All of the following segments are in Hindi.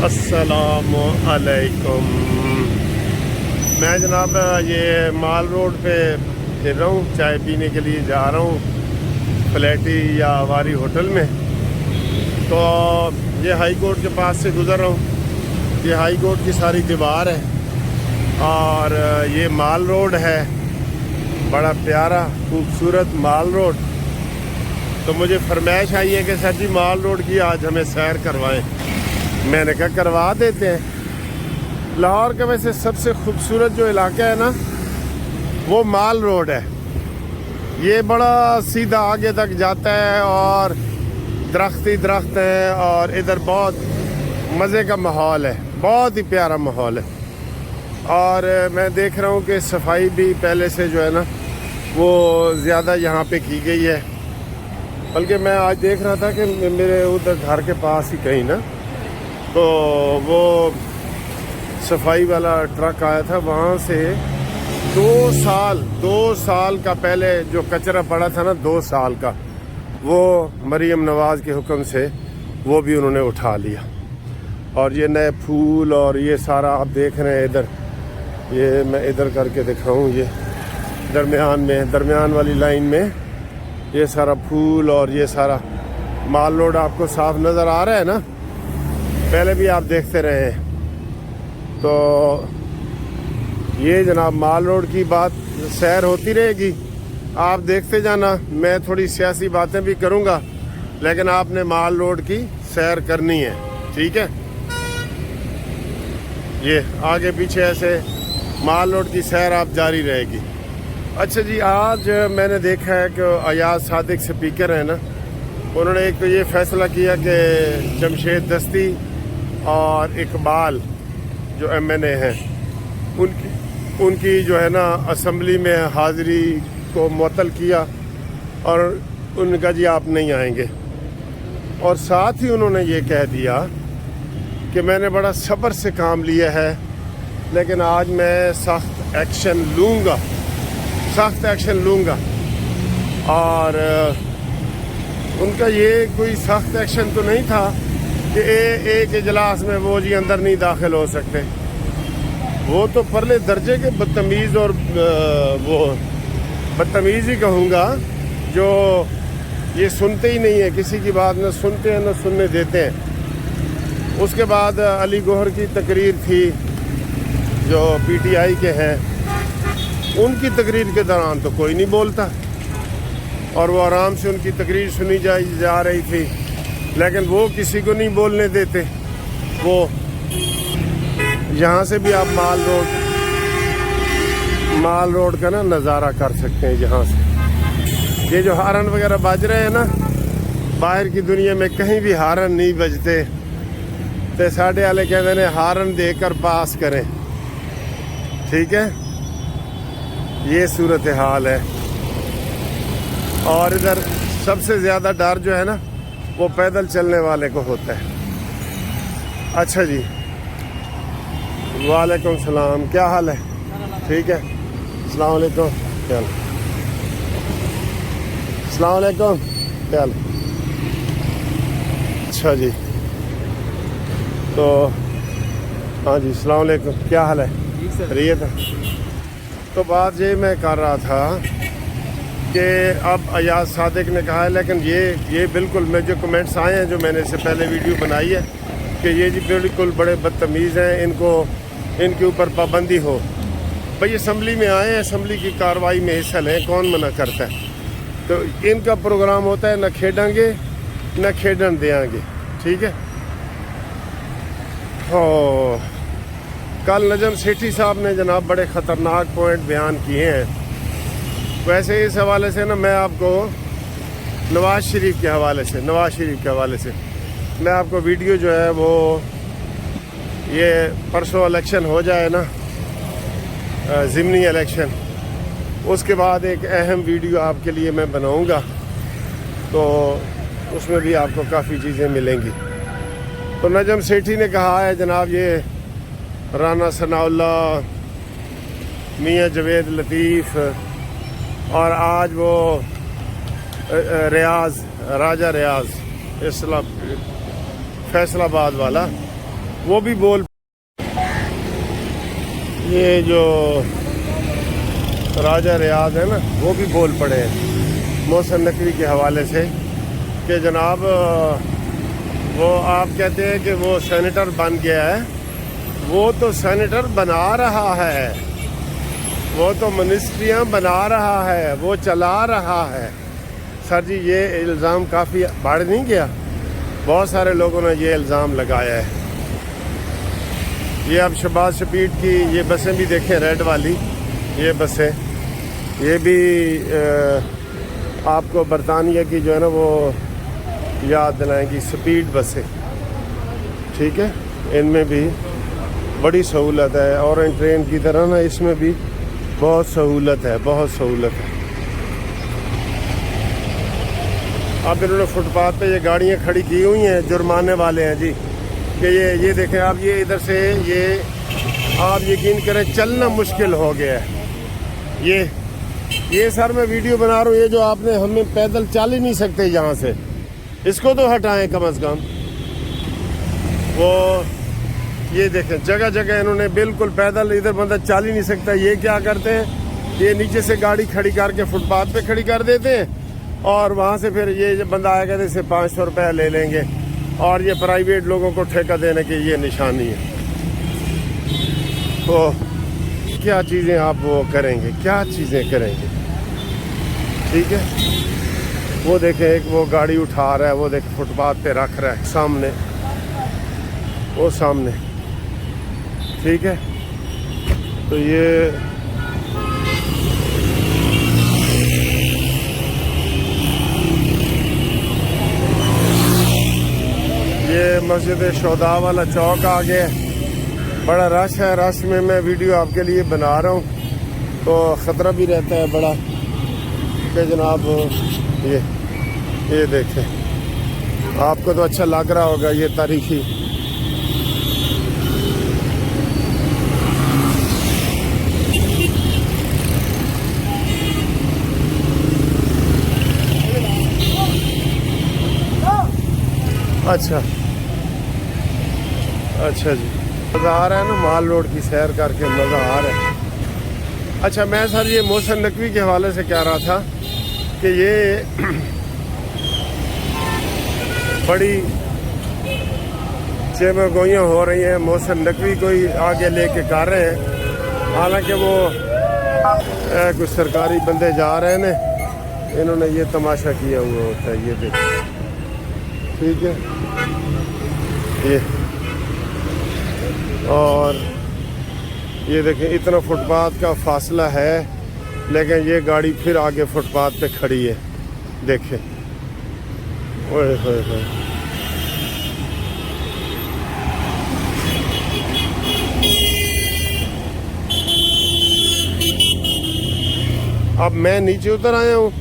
अस्सलामु अलैकुम। मैं जनाब ये माल रोड पे फिर रहा हूँ, चाय पीने के लिए जा रहा हूँ फ्लैटी या आवारी होटल में। तो ये हाई कोर्ट के पास से गुज़र रहा हूँ। ये हाई कोर्ट की सारी दीवार है और ये माल रोड है, बड़ा प्यारा खूबसूरत माल रोड। तो मुझे फरमाइश आई है कि सर जी माल रोड की आज हमें सैर करवाएं। मैंने कहा करवा देते हैं। लाहौर का वैसे सबसे खूबसूरत जो इलाका है ना वो माल रोड है। ये बड़ा सीधा आगे तक जाता है और दरख्त ही दरख्त है और इधर बहुत मज़े का माहौल है, बहुत ही प्यारा माहौल है। और मैं देख रहा हूँ कि सफाई भी पहले से जो है ना वो ज़्यादा यहाँ पे की गई है। बल्कि मैं आज देख रहा था कि मेरे उधर घर के पास ही कहीं ना तो वो सफाई वाला ट्रक आया था, वहाँ से 2 साल का पहले जो कचरा पड़ा था ना 2 साल का, वो मरीम नवाज़ के हुक्म से वो भी उन्होंने उठा लिया। और ये नए फूल और ये सारा आप देख रहे हैं इधर, ये मैं इधर करके दिखाऊं, ये दरमियान वाली लाइन में ये सारा फूल और ये सारा माल रोड आपको साफ नज़र आ रहा है ना, पहले भी आप देखते रहे हैं। तो ये जनाब माल रोड की बात सैर होती रहेगी, आप देखते जाना। मैं थोड़ी सियासी बातें भी करूँगा लेकिन आपने माल रोड की सैर करनी है, ठीक है। ये आगे पीछे ऐसे माल रोड की सैर आप जारी रहेगी। अच्छा जी, आज मैंने देखा है कि अयाज सादिक स्पीकर है ना, उन्होंने एक तो ये फैसला किया कि जमशेद दस्ती और इकबाल जो MNA हैं उनकी जो है ना असम्बली में हाज़िरी को मुअत्तल किया और उनका जी आप नहीं आएंगे। और साथ ही उन्होंने ये कह दिया कि मैंने बड़ा सब्र से काम लिया है लेकिन आज मैं सख्त एक्शन लूँगा। और उनका ये कोई सख्त एक्शन तो नहीं था कि एक इजलास में वो जी अंदर नहीं दाखिल हो सकते। वो तो परले दर्जे के बदतमीज़ और वो बदतमीज़ ही कहूँगा जो ये सुनते ही नहीं है, किसी की बात न सुनते हैं न सुनने देते हैं। उसके बाद अली गौहर की तकरीर थी जो PTI के हैं, उनकी तकरीर के दौरान तो कोई नहीं बोलता और वो आराम से उनकी तकरीर सुनी जा रही थी, लेकिन वो किसी को नहीं बोलने देते। वो यहाँ से भी आप माल रोड का ना नज़ारा कर सकते हैं यहाँ से। ये जो हारन वगैरह बज रहे हैं ना, बाहर की दुनिया में कहीं भी हारन नहीं बजते, तो साढ़े वाले कहते हैं हारन देकर पास करें, ठीक है। ये सूरत हाल है। और इधर सबसे ज़्यादा डर जो है ना वो पैदल चलने वाले को होता है। अच्छा जी, वालेकुम सलाम, क्या हाल है? ठीक है, अस्सलाम वालेकुम, क्या हाल? अस्सलाम वालेकुम, क्या हाल? अच्छा जी, तो हाँ जी, अस्सलाम वालेकुम, क्या हाल है? रही था। तो बात ये मैं कर रहा था कि अब अयाज सादिक ने कहा है, लेकिन ये बिल्कुल मैं जो कमेंट्स आए हैं, जो मैंने इससे पहले वीडियो बनाई है कि ये जी बिल्कुल बड़े बदतमीज़ हैं, इनके ऊपर पाबंदी हो। भाई असम्बली में आए हैं, असम्बली की कार्रवाई में हिस्सा लें, कौन मना करता है। तो इनका प्रोग्राम होता है न खेडेंगे न खेडन देंगे, ठीक है। हो कल नजम सेठी साहब ने जनाब बड़े ख़तरनाक पॉइंट बयान किए हैं। वैसे इस हवाले से ना मैं आपको नवाज़ शरीफ के हवाले से मैं आपको वीडियो जो है वो ये परसों इलेक्शन हो जाए ना, ज़िमनी इलेक्शन, उसके बाद एक अहम वीडियो आपके लिए मैं बनाऊंगा, तो उसमें भी आपको काफ़ी चीज़ें मिलेंगी। तो नजम सेठी ने कहा है जनाब, ये राना सनाउल्लाह, मियाँ जवेद लतीफ़ और आज वो राजा रियाज फैसलाबाद वाला, वो भी बोल, ये जो राजा रियाज है ना वो भी बोल पड़े हैं मोहसिन नकवी के हवाले से कि जनाब वो आप कहते हैं कि वो सेनेटर बन गया है, वो तो सेनेटर बना रहा है, वो तो मिनिस्ट्रियां बना रहा है, वो चला रहा है। सर जी ये इल्ज़ाम काफ़ी बढ़ नहीं गया? बहुत सारे लोगों ने ये इल्ज़ाम लगाया है। ये अब शहबाज शफीक की ये बसें भी देखें, रेड वाली ये बसें, ये भी आपको बरतानिया की जो है ना वो याद दिलाएंगी, स्पीड बसें, ठीक है। इनमें भी बड़ी सहूलत है, और ट्रेन की तरह ना इसमें भी बहुत सहूलत है, बहुत सहूलत है। अब इन्होंने फुटपाथ पे ये गाड़ियाँ खड़ी की हुई हैं, जुर्माने वाले हैं जी कि ये देखें आप, ये इधर से ये आप यकीन करें चलना मुश्किल हो गया है। ये सर मैं वीडियो बना रहा हूँ, ये जो आपने हमें पैदल चल ही नहीं सकते यहाँ से, इसको तो हटाएं कम से कम। वो ये देखें जगह जगह इन्होंने बिल्कुल पैदल, इधर बंदा चल ही नहीं सकता। ये क्या करते हैं, ये नीचे से गाड़ी खड़ी करके फुटपाथ पे खड़ी कर देते हैं, और वहाँ से फिर ये जब बंदा आएगा तो इससे 500 रुपया ले लेंगे, और ये प्राइवेट लोगों को ठेका देने की ये निशानी है। तो क्या चीज़ें आप वो करेंगे, क्या चीज़ें करेंगे, ठीक है। वो देखें एक वो गाड़ी उठा रहा है, वो देखें फुटपाथ पे रख रहा है सामने, वो सामने, ठीक है। तो ये मस्जिद शोदा वाला चौक आ गया, बड़ा रश है। रश में मैं वीडियो आपके लिए बना रहा हूँ, तो ख़तरा भी रहता है बड़ा कि जनाब ये देखें, आपको तो अच्छा लग रहा होगा ये तारीखी। अच्छा अच्छा जी, मज़ा आ रहा है ना, माल रोड की सैर करके मज़ा आ रहा है। अच्छा मैं सर ये मोहसिन नकवी के हवाले से कह रहा था कि ये बड़ी चेमगोइयाँ हो रही हैं, मोहसिन नकवी को ही आगे लेके कर रहे हैं। हालांकि वो कुछ सरकारी बंदे जा रहे हैं, इन्होंने ये तमाशा किया हुआ होता है, ये देखो, ठीक है। ये और ये देखें इतना फुटपाथ का फासला है, लेकिन ये गाड़ी फिर आगे फुटपाथ पे खड़ी है, देखें। ओए होए होए, अब मैं नीचे उतर आया हूँ,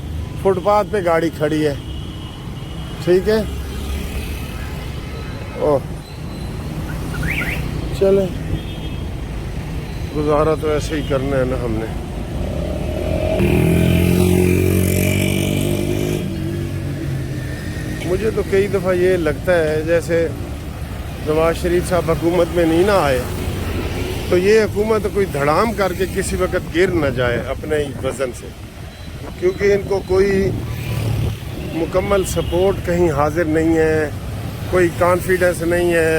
फुटपाथ पे गाड़ी खड़ी है, ठीक है। ओह चले, गुजारा तो ऐसे ही करना है ना हमने। मुझे तो कई दफ़ा ये लगता है जैसे नवाज शरीफ साहब हुकूमत में नहीं ना आए तो ये हुकूमत कोई धड़ाम करके किसी वक्त गिर न जाए अपने ही वज़न से, क्योंकि इनको कोई मुकम्मल सपोर्ट कहीं हाजिर नहीं है, कोई कॉन्फिडेंस नहीं है,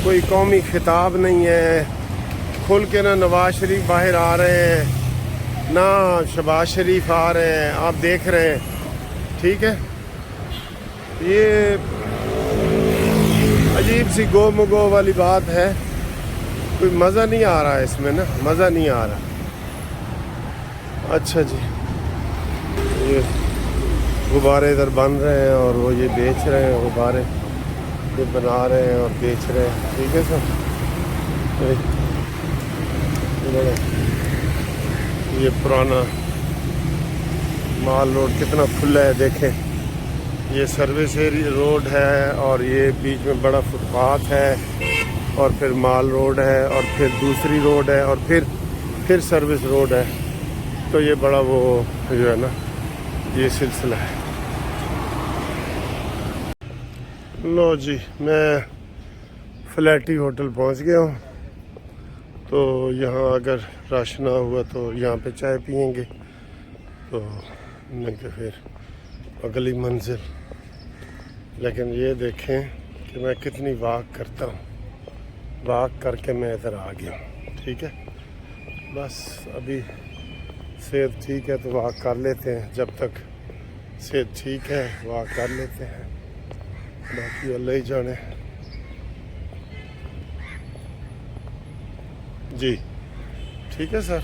कोई कौमी खिताब नहीं है। खुल के ना नवाज शरीफ बाहर आ रहे हैं, ना शहबाज शरीफ आ रहे हैं, आप देख रहे हैं, ठीक है। ये अजीब सी गो मगो वाली बात है, कोई मज़ा नहीं आ रहा है इसमें ना, मज़ा नहीं आ रहा। अच्छा जी, ये गुब्बारे इधर बन रहे हैं और वो ये बेच रहे हैं, गुब्बारे ये बना रहे हैं और बेच रहे हैं, ठीक है सर। ये पुराना माल रोड कितना खुला है, देखें। ये सर्विस एरिया रोड है, और ये बीच में बड़ा फुटपाथ है, और फिर माल रोड है, और फिर दूसरी रोड है, और फिर सर्विस रोड है। तो ये बड़ा वो जो है ना ये सिलसिला है। लो जी, मैं फ्लैटी होटल पहुंच गया हूँ। तो यहाँ अगर रश ना हुआ तो यहाँ पे चाय पियेंगे, तो नहीं तो फिर अगली मंजिल। लेकिन ये देखें कि मैं कितनी वॉक करता हूँ, वॉक करके मैं इधर आ गया हूँ। ठीक है, बस अभी सेहत ठीक है तो वॉक कर लेते हैं, जब तक सेहत ठीक है वॉक कर लेते हैं, बाकी अल्लाह ही जाने। जी ठीक है सर।